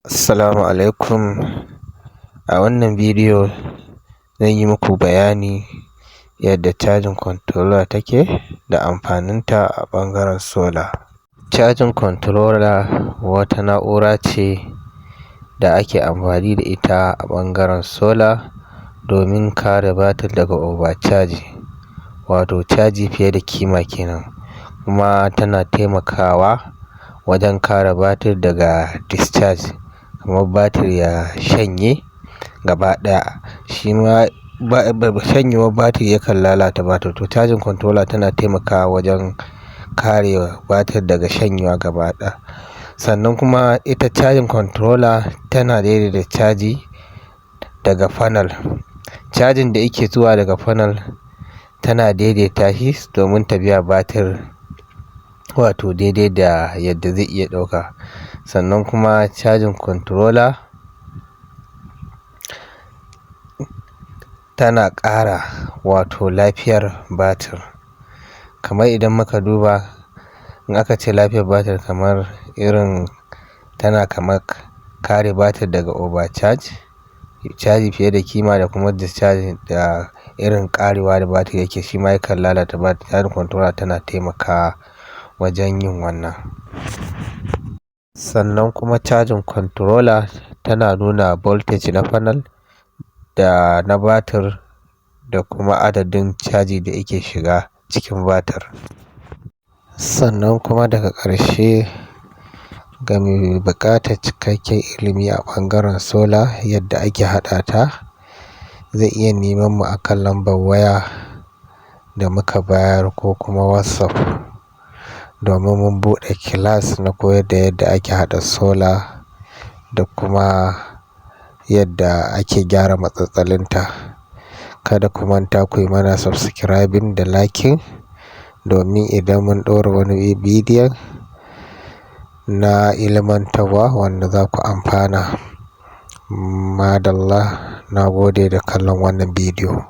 Assalamu alaikum. A wannan bidiyo zan yi muku bayani yadda cajin controller take da amfaninta a ɓangaren solar. Cajin controller wata na'ura ce da ake amfani da ita a ɓangaren solar domin kare batir daga overcharge, wato caji fiye da kima kenan, kuma tana taimakawa wajen kare batir daga discharge, kamar batir ya shanye gaba ɗaya. Shi ma shanyewar batir yakan lalata batir, to cajin controller tana taimakawa wajen kare batir daga shanyewa gaba ɗaya. Sannan kuma ita cajin controller tana daidaita caji daga panel. Cajin da yake zuwa daga panel tana daidaita shi domin ta biya batir wato daidai da yadda zai iya ɗauka. Sannan kuma cajin controller tana ƙara wato lafiyar batir. Kamar idan muka duba, in aka ce lafiyar batir, kamar irin tana kamar kare batir daga overcharge, caji fiye da kima, da kuma discharge da irin ƙarewa da batir yake, shi ma yakan lalata batir. Cajin controller tana taimakawa wajen yin wannan. Sannan kuma cajin controller tana nuna voltage na panel da na batir da kuma adadin caji da yake shiga cikin batir. Sannan kuma daga ƙarshe, ga mai buƙatar cikakken ilimi a ɓangaren solar yadda ake haɗa ta, zai iya neman mu akan lambar waya da muka bayar ko kuma WhatsApp, domin mun buɗe class na koyar da yadda ake haɗa solar da kuma yadda ake gyara matsatsalinta. Kada ku manta ku yi mana subscribing da liking, domin idan mun ɗora wani bidiyon na ilmantarwa wanda za ku amfana. Madalla, na gode da kallon wannan bidiyo.